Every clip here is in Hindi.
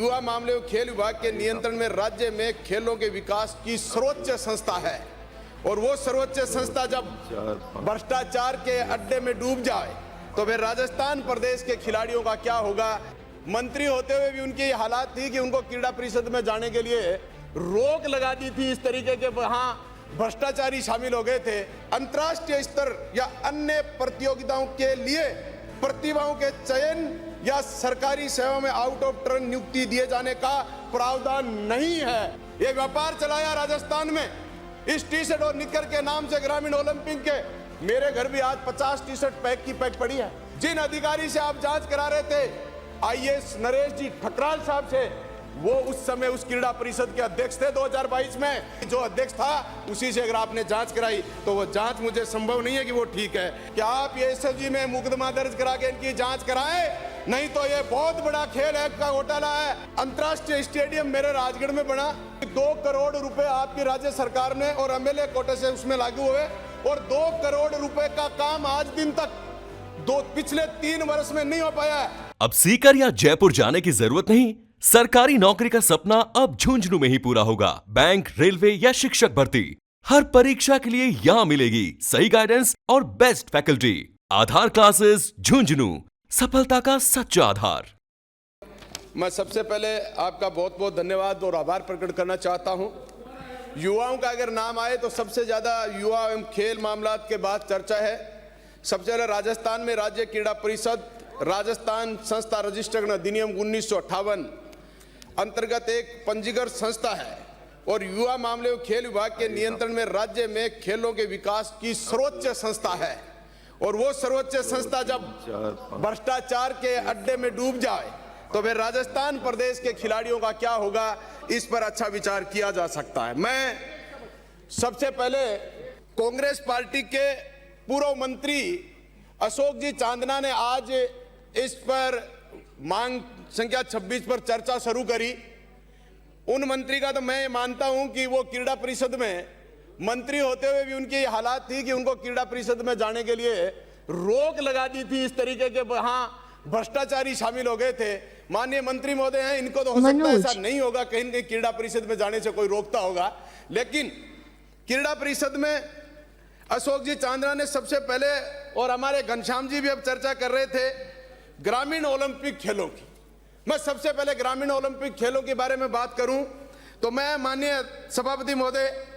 युवा मामले और खेल विभाग के नियंत्रण में राज्य में खेलों के विकास की सर्वोच्च संस्था है और वो सर्वोच्च संस्था जब भ्रष्टाचार के अड्डे में डूब जाए तो फिर राजस्थान प्रदेश के खिलाड़ियों का क्या होगा। मंत्री होते हुए भी उनकी ये हालात थी कि उनको क्रीड़ा परिषद में जाने के लिए रोक लगा दी थी, इस तरीके के वहां भ्रष्टाचारी शामिल हो गए थे। अंतर्राष्ट्रीय स्तर या अन्य प्रतियोगिताओं के लिए प्रतिभाओं के चयन या सरकारी सेवा में आउट ऑफ टर्न नियुक्ति दिए जाने का प्रावधान नहीं है। ये व्यापार चलाया राजस्थान में इस टी शर्ट और निकर के नाम से ग्रामीण ओलंपिक के। मेरे घर भी आज 50 टी शर्ट पैक की पैक पड़ी है। जिन अधिकारी से आप जांच करा रहे थे आईएएस नरेश जी ठकराल साहब से, वो उस समय उस क्रीड़ा परिषद के अध्यक्ष थे 2022 में। जो अध्यक्ष था उसी से अगर आपने जांच कराई तो वो जांच मुझे संभव नहीं है कि वो ठीक है। क्या आप ये एसएसजी में मुकदमा दर्ज करा के इनकी जांच कराएं? नहीं तो ये बहुत बड़ा खेल एक्ट का घोटाला है। अंतर्राष्ट्रीय स्टेडियम मेरे राजगढ़ में बना, 2 करोड़ रुपए आपकी राज्य सरकार ने और एमएलए कोटे से उसमें लागू हुए और 2 करोड़ रुपए का काम आज दिन तक पिछले 3 वर्ष में नहीं हो पाया है। अब सीकर या जयपुर जाने की जरूरत नहीं। सरकारी नौकरी का सपना अब झुंझुनू में ही पूरा होगा। बैंक, रेलवे या शिक्षक भर्ती, हर परीक्षा के लिए यहाँ मिलेगी सही गाइडेंस और बेस्ट फैकल्टी। आधार क्लासेस झुंझुनू, सफलता का सच्चा आधार। मैं सबसे पहले आपका बहुत बहुत धन्यवाद और आभार प्रकट करना चाहता हूं। युवाओं का अगर नाम आए तो सबसे ज्यादा युवा एवं खेल मामलात के बाद चर्चा है। सबसे पहले राजस्थान में राज्य क्रीड़ा परिषद राजस्थान संस्था रजिस्ट्रेशन अधिनियम 1958 अंतर्गत एक पंजीकृत संस्था है और युवा मामले और खेल विभाग के नियंत्रण में राज्य में खेलों के विकास की सर्वोच्च संस्था है और वो सर्वोच्च संस्था जब भ्रष्टाचार के अड्डे में डूब जाए तो फिर राजस्थान प्रदेश के खिलाड़ियों का क्या होगा, इस पर अच्छा विचार किया जा सकता है। मैं सबसे पहले कांग्रेस पार्टी के पूर्व मंत्री अशोक जी चांदना ने आज इस पर मांग संख्या 26 पर चर्चा शुरू करी। उन मंत्री का तो मैं मानता हूं कि वो क्रीड़ा परिषद में मंत्री होते हुए भी उनकी हालात थी कि उनको क्रीड़ा परिषद में जाने के लिए रोक लगा दी थी, इस तरीके के वहां भ्रष्टाचारी शामिल हो गए थे। माननीय मंत्री महोदय हैं, इनको तो हो सकता है ऐसा नहीं होगा, कहीं न कहीं क्रीड़ा परिषद में जाने से कोई रोकता होगा, लेकिन क्रीड़ा परिषद में अशोक जी चांदना ने सबसे पहले और हमारे घनश्याम जी भी अब चर्चा कर रहे थे ग्रामीण ओलंपिक खेलों की। मैं सबसे पहले ग्रामीण ओलंपिक खेलों के बारे में बात करूं तो मैं माननीय सभापति महोदय,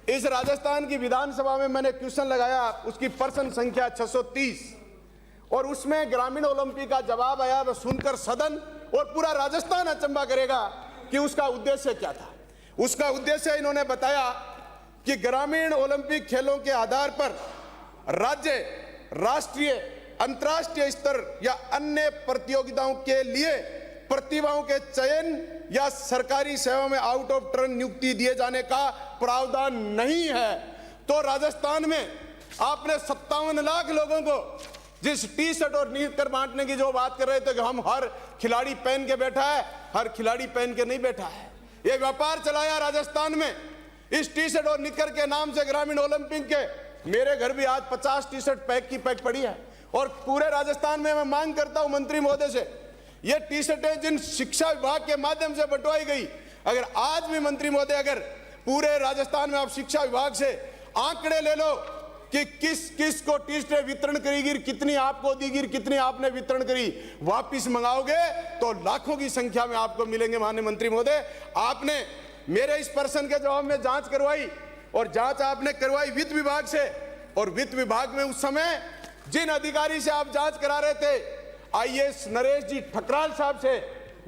इस राजस्थान की विधानसभा में मैंने क्वेश्चन लगाया, उसकी पर्सन संख्या 630 और उसमें ग्रामीण ओलंपिक का जवाब आया। वह सुनकर सदन और पूरा राजस्थान अचंभा करेगा कि उसका उद्देश्य क्या था। उसका उद्देश्य इन्होंने बताया कि ग्रामीण ओलंपिक खेलों के आधार पर राज्य, राष्ट्रीय, अंतर्राष्ट्रीय स्तर या अन्य प्रतियोगिताओं के लिए प्रतिभाओं के चयन या सरकारी सेवा में आउट ऑफ टर्न नियुक्ति दिए जाने का प्रावधान नहीं है। तो राजस्थान में आपने 57 लाख लोगों को जिस टी शर्ट और निकर बांटने की जो बात कर रहे थे कि हम हर खिलाड़ी पहन के बैठा है, हर खिलाड़ी पहन के नहीं बैठा है। ये व्यापार चलाया राजस्थान में इस टी शर्ट और निकर के नाम से ग्रामीण ओलंपिक के। मेरे घर भी आज 50 टी शर्ट पैक की पैक पड़ी है और पूरे राजस्थान में मैं मांग करता हूं मंत्री महोदय से, ये टी शर्टें जिन शिक्षा विभाग के माध्यम से बंटवाई गई, अगर आज भी मंत्री महोदय अगर पूरे राजस्थान में आप शिक्षा विभाग से आंकड़े ले लो कि किस किस को टी शर्टें वितरण करेगी, कितनी आपको दीगी, कितनी आपने वितरण करी, वापिस मंगाओगे तो लाखों की संख्या में आपको मिलेंगे। माननीय मंत्री महोदय, आपने मेरे इस प्रश्न के जवाब में जांच करवाई और जांच आपने करवाई वित्त विभाग से और वित्त विभाग में उस समय जिन अधिकारी से आप जांच करा रहे थे आईएएस नरेश जी ठकराल साहब से,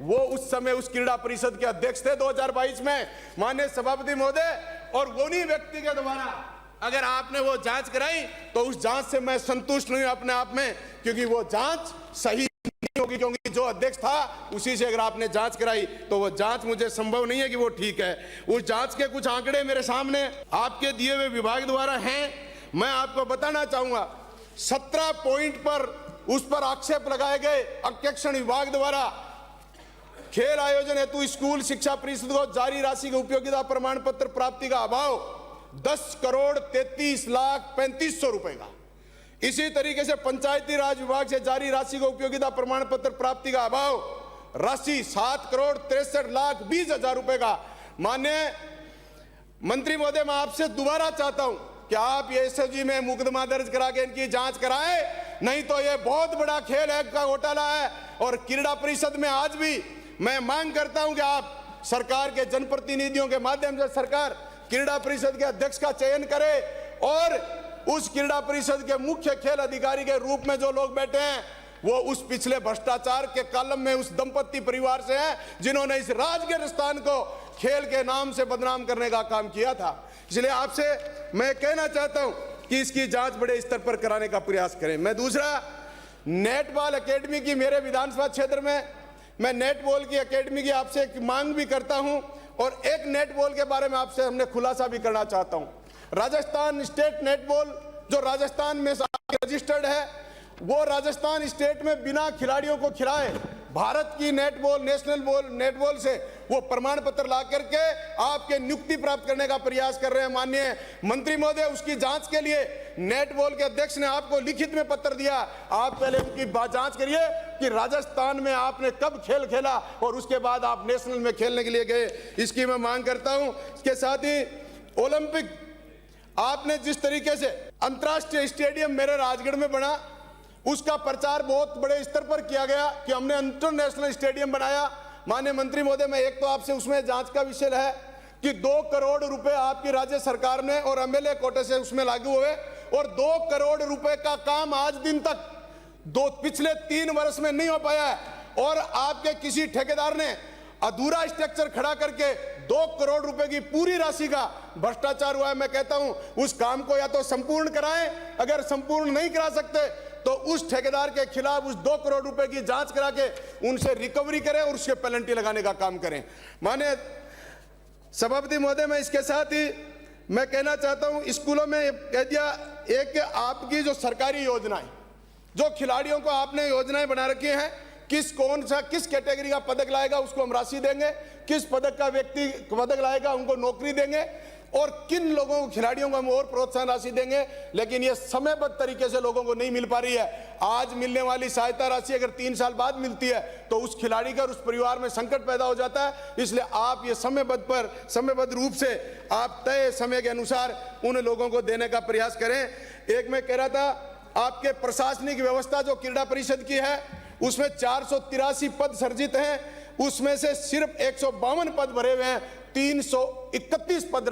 वो उस समय उस क्रीड़ा परिषद के अध्यक्ष थे 2022 में माननीय सभापति महोदय। और वो नहीं व्यक्ति के द्वारा अगर आपने वो जांच कराई तो उस जांच से मैं संतुष्ट नहीं हूं अपने आप में, क्योंकि वो जांच सही नहीं होगी, क्योंकि जो अध्यक्ष था उसी से अगर आपने जांच कराई तो वो जांच मुझे संभव नहीं है कि वो ठीक है। उस जांच के कुछ आंकड़े मेरे सामने आपके दिए हुए विभाग द्वारा हैं, मैं आपको बताना चाहूंगा। 17 पॉइंट पर उस पर आक्षेप लगाए गए अध्यक्षण विभाग द्वारा। खेल आयोजन हेतु स्कूल शिक्षा परिषद को जारी राशि का उपयोगिता प्रमाण पत्र प्राप्ति का अभाव 10,33,35,00,000 रुपए का। इसी तरीके से पंचायती राज विभाग से जारी राशि का उपयोगिता प्रमाण पत्र प्राप्ति का अभाव राशि 7,63,20,000 रुपए का। माननीय मंत्री महोदय, मैं आपसे दोबारा चाहता हूं कि आप ये एसएसजी में मुकदमा दर्ज करा के इनकी जांच कराएं, नहीं तो ये बहुत बड़ा खेल है का घोटाला है। और क्रीड़ा परिषद में आज भी मैं मांग करता हूं कि आप सरकार के जनप्रतिनिधियों के माध्यम से सरकार क्रीड़ा परिषद के अध्यक्ष का चयन करे और उस क्रीड़ा परिषद के मुख्य खेल अधिकारी के रूप में जो लोग बैठे हैं वो उस पिछले भ्रष्टाचार के कॉलम में उस दंपति परिवार से हैं जिन्होंने इस राजगीर स्थान को खेल के नाम से बदनाम करने का काम किया था। इसलिए आपसे मैं कहना चाहता हूं कि इसकी जांच बड़े स्तर पर कराने का प्रयास करें। मैं दूसरा, नेटबॉल एकेडमी की मेरे विधानसभा क्षेत्र में मैं नेटबॉल की एकेडमी की आपसे एक मांग भी करता हूं और एक नेटबॉल के बारे में आपसे हमने खुलासा भी करना चाहता हूं। राजस्थान स्टेट नेटबॉल जो राजस्थान में रजिस्टर्ड है, वो राजस्थान स्टेट में बिना खिलाड़ियों को खिलाए भारत की नेटबॉल नेशनल नेटबॉल से वो प्रमाण पत्र ला करके आपके नियुक्ति प्राप्त करने का प्रयास कर रहे हैं। माननीय मंत्री महोदय, उसकी जांच के लिए नेटबॉल के अध्यक्ष ने आपको लिखित में पत्र दिया। आप पहले उनकी जांच करिए कि राजस्थान में आपने कब खेल खेला और उसके बाद आप नेशनल में खेलने के लिए गए, इसकी मैं मांग करता हूं। इसके साथ ही ओलंपिक, आपने जिस तरीके से अंतर्राष्ट्रीय स्टेडियम मेरे राजगढ़ में बना, उसका प्रचार बहुत बड़े स्तर पर किया गया कि हमने इंटरनेशनल स्टेडियम बनाया। माननीय मंत्री महोदय, मैं एक तो आपसे उसमें जांच का विषय है कि 2 करोड़ रुपए आपकी राज्य सरकार ने और एमएलए कोटे से उसमें लागू हुए और 2 करोड़ रुपए का काम आज दिन तक पिछले 3 वर्ष में नहीं हो पाया है और आपके किसी ठेकेदार ने अधूरा स्ट्रक्चर खड़ा करके 2 करोड़ रुपए की पूरी राशि का भ्रष्टाचार हुआ है। मैं कहता हूं उस काम को या तो संपूर्ण कराएं, अगर संपूर्ण नहीं करा सकते तो उस ठेकेदार के खिलाफ उस 2 करोड़ रुपए की जांच करा के उनसे रिकवरी करें और उसके पेनल्टी लगाने का काम करें। माने सभापति महोदय, मैं इसके साथ ही मैं कहना चाहता हूं, स्कूलों में कह दिया एक आपकी जो सरकारी योजनाएं, जो खिलाड़ियों को आपने योजनाएं बना रखी हैं, किस कैटेगरी का पदक लाएगा उसको हम राशि देंगे, किस पदक का व्यक्ति पदक लाएगा उनको नौकरी देंगे और किन लोगों को खिलाड़ियों को हम और प्रोत्साहन राशि देंगे। लेकिन ये समयबद्ध तरीके से लोगों को नहीं मिल पा रही है। आज मिलने वाली सहायता राशि अगर 3 साल बाद मिलती है तो उस खिलाड़ी का और उस परिवार में संकट पैदा हो जाता है। इसलिए आप ये समयबद्ध रूप से आप तय समय के अनुसार उन लोगों को देने का प्रयास करें। एक मैं कह रहा था, आपके प्रशासनिक व्यवस्था जो क्रीड़ा परिषद की है उसमें 483 पद सर्जित हैं, उसमें से सिर्फ 152 पद भरे हुए हैं, 331 पद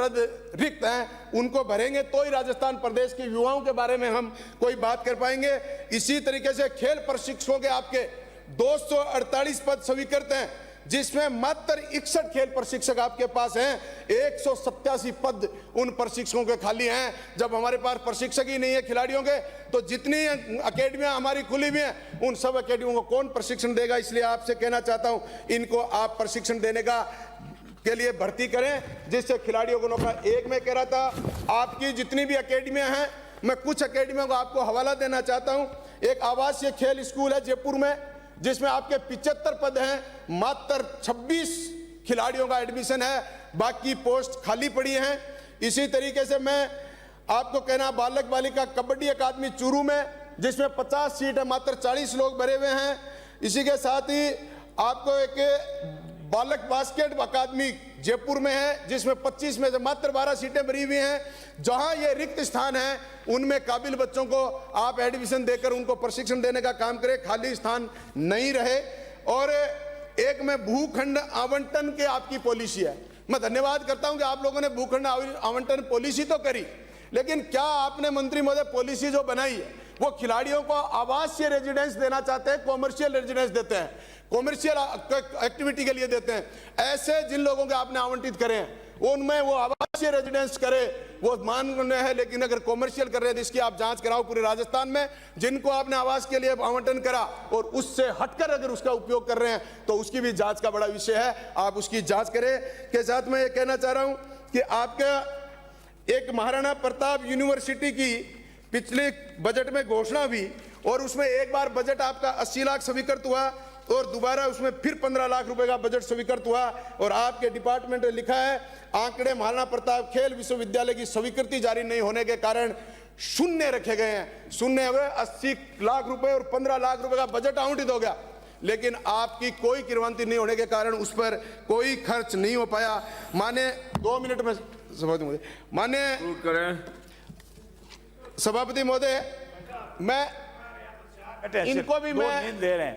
रिक्त हैं। उनको भरेंगे तो ही राजस्थान प्रदेश के युवाओं के बारे में हम कोई बात कर पाएंगे। इसी तरीके से खेल प्रशिक्षकों के आपके 248 पद स्वीकृत हैं, जिसमें मात्र 61 खेल प्रशिक्षक आपके पास हैं। 187 पद उन प्रशिक्षकों के खाली हैं। जब हमारे पास प्रशिक्षक ही नहीं है खिलाड़ियों के, तो जितनी अकेडमियां हमारी खुली हुई हैं उन सब अकेडमियों को कौन प्रशिक्षण देगा। इसलिए आपसे कहना चाहता हूं, इनको आप प्रशिक्षण देने के लिए भर्ती करें, जिससे खिलाड़ियों को नौकरी। एक मैं कह रहा था, आपकी जितनी भी अकेडमियां हैं, मैं कुछ अकेडमियों को आपको हवाला देना चाहता हूं। एक आवासीय खेल स्कूल है जयपुर में, जिसमें आपके 75 पद हैं, मात्र 26 खिलाड़ियों का एडमिशन है, बाकी पोस्ट खाली पड़ी हैं। इसी तरीके से मैं आपको कहना, बालक बालिका कबड्डी अकादमी चूरू में, जिसमें 50 सीट है, मात्र 40 लोग भरे हुए हैं। इसी के साथ ही आपको एक बालक बास्केट अकादमी जयपुर में है, जिसमें 25 में से मात्र 12 सीटें भरी हुई हैं। जहां ये रिक्त स्थान है उनमें काबिल बच्चों को आप एडमिशन देकर उनको प्रशिक्षण देने का काम करें, खाली स्थान नहीं रहे। और एक में भूखंड आवंटन के आपकी पॉलिसी है। मैं धन्यवाद करता हूं कि आप लोगों ने भूखंड आवंटन पॉलिसी तो करी, लेकिन क्या आपने मंत्री महोदय पॉलिसी जो बनाई है वो खिलाड़ियों को आवासीय रेजिडेंस देना चाहते हैं, कॉमर्शियल रेजिडेंस देते हैं, कॉमर्शियल एक्टिविटी के लिए देते हैं। ऐसे जिन लोगों के आपने आवंटित करे हैं उनमें वो आवासीय रेजिडेंस करे, वो मान्य है। लेकिन अगर कॉमर्शियल कर रहे हैं तो इसकी आप जांच कराओ पूरे राजस्थान में। जिनको आपने आवास के लिए आवंटन करा और उससे हटकर अगर उसका उपयोग कर रहे हैं तो उसकी भी जांच का बड़ा विषय है, आप उसकी जांच करें। के साथ मैं ये कहना चाह रहा हूं कि आपका एक महाराणा प्रताप यूनिवर्सिटी की पिछले बजट में घोषणा हुई और उसमें एक बार बजट आपका 80 लाख स्वीकृत हुआ और दोबारा उसमें फिर 15 लाख रुपए का बजट स्वीकृत हुआ। और आपके डिपार्टमेंट ने लिखा है, आंकड़े महाराणा प्रताप खेल विश्वविद्यालय की स्वीकृति जारी नहीं होने के कारण शून्य रखे गए हैं। शून्य हुए 80 लाख रुपए और 15 लाख रुपए का बजट आवंटित हो गया। लेकिन आपकी कोई किरवंती नहीं होने के कारण उस पर कोई खर्च नहीं हो पाया। माने 2 मिनट में सभापति महोदय, माने सभापति महोदय, मैं इनको भी मैं दे रहे हैं,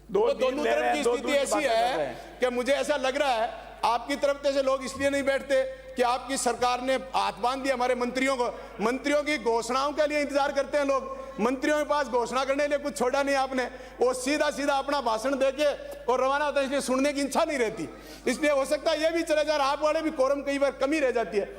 दोनों तरफ की स्थिति ऐसी है कि मुझे ऐसा लग रहा है आपकी तरफ से लोग इसलिए नहीं बैठते कि आपकी सरकार ने हाथ बांध दिया हमारे मंत्रियों को। मंत्रियों की घोषणाओं के लिए इंतजार करते हैं लोग, मंत्रियों के पास घोषणा करने के लिए कुछ छोड़ा नहीं आपने, वो सीधा सीधा अपना भाषण देके और रवाना होता है, इसलिए सुनने की इच्छा नहीं रहती। इसलिए हो सकता है ये भी चले जा रहा, आप वाले भी कोरम कई बार कमी रह जाती है।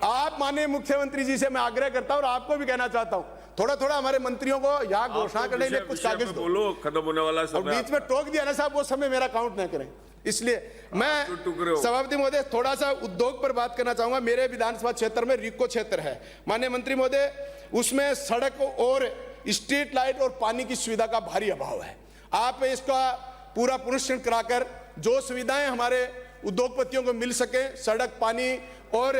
आप माननीय मुख्यमंत्री जी से मैं आग्रह करता हूं और आपको भी कहना चाहता हूं, थोड़ा थोड़ा हमारे मंत्रियों को यहाँ घोषणा करने के लिए कुछ कागज बोलो, खत्म होने वाला समय, और बीच में टोक दिया ना साहब, वो समय मेरा काउंट न करें। इसलिए मैं सभापति महोदय थोड़ा सा उद्योग पर बात करना चाहूंगा। मेरे विधानसभा क्षेत्र में रिको क्षेत्र है माननीय मंत्री महोदय, उसमें सड़क और स्ट्रीट लाइट और पानी की सुविधा का भारी अभाव है। आप इसका पूरा पुनरीक्षण कराकर जो सुविधाएं हमारे उद्योगपतियों को मिल सके, सड़क, पानी और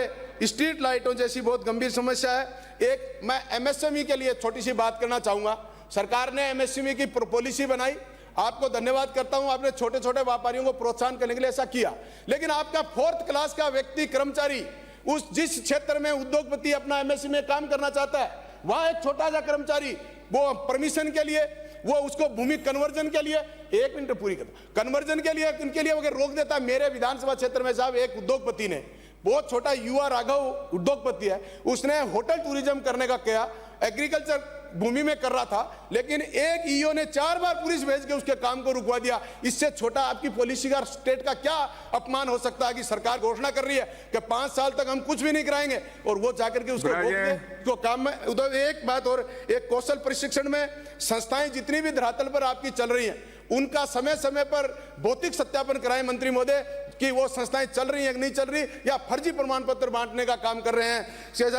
स्ट्रीट लाइटों जैसी बहुत गंभीर समस्या है। एक मैं एमएसएमई के लिए छोटी सी बात करना चाहूंगा। सरकार ने एमएसएमई की पॉलिसी बनाई, आपको धन्यवाद करता हूं, आपने छोटे छोटे व्यापारियों को प्रोत्साहन करने के लिए ऐसा किया। लेकिन आपका 4th क्लास का व्यक्ति कर्मचारी उस जिस क्षेत्र में उद्योगपति अपना एमएसएमई में काम करना चाहता है, वहां एक छोटा सा कर्मचारी वो परमिशन के लिए, वो उसको भूमि कन्वर्जन के लिए, 1 मिनट पूरी कर, कन्वर्जन के लिए उनके लिए अगर रोक देता है। मेरे विधानसभा क्षेत्र में साहब एक उद्योगपति ने, बहुत छोटा युवा राघव उद्योगपति है, उसने होटल टूरिज्म करने का किया, एग्रीकल्चर भूमि में कर रहा था, लेकिन एक ईओ ने 4 बार पुलिस भेज के उसके काम को रुकवा दिया। इससे छोटा आपकी पॉलिसी का, स्टेट का क्या अपमान हो सकता है कि सरकार घोषणा कर रही है कि 5 साल तक हम कुछ भी नहीं कराएंगे और वो जाकर के उसको रोक दे तो काम में। उधर एक बात और, एक कौशल प्रशिक्षण में संस्थाएं जितनी भी धरातल पर आपकी चल रही हैं, उनका समय समय पर भौतिक सत्यापन कराएं मंत्री महोदय कि वो संस्थाएं चल रही हैं कि नहीं चल रही, या फर्जी प्रमाण पत्र बांटने का काम कर रहे हैं।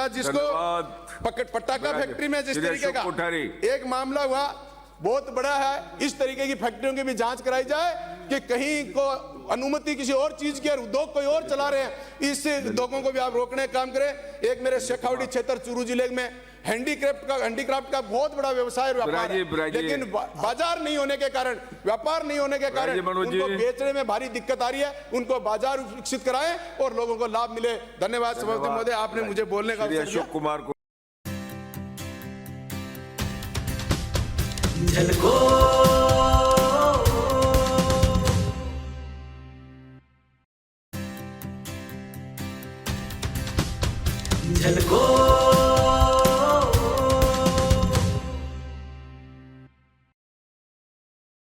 जिसको पटाखा फैक्ट्री में जिस तरीके का एक मामला हुआ बहुत बड़ा है, इस तरीके की फैक्ट्रियों की भी जांच कराई जाए कि कहीं को अनुमति किसी और चीज की और उद्योग कोई और चला रहे हैं, इस उद्योगों को भी आप रोकने का काम करें। एक मेरे शेखावटी क्षेत्र चूरू जिले में हैंडीक्राफ्ट का बहुत बड़ा व्यवसाय और व्यापार है, लेकिन बाजार नहीं होने के कारण, व्यापार नहीं होने के कारण उनको बेचने में भारी दिक्कत आ रही है। उनको बाजार विकसित कराएं और लोगों को लाभ मिले। धन्यवाद सभापति महोदय, आपने मुझे बोलने का अवसर दिया। अशोक कुमार को झलको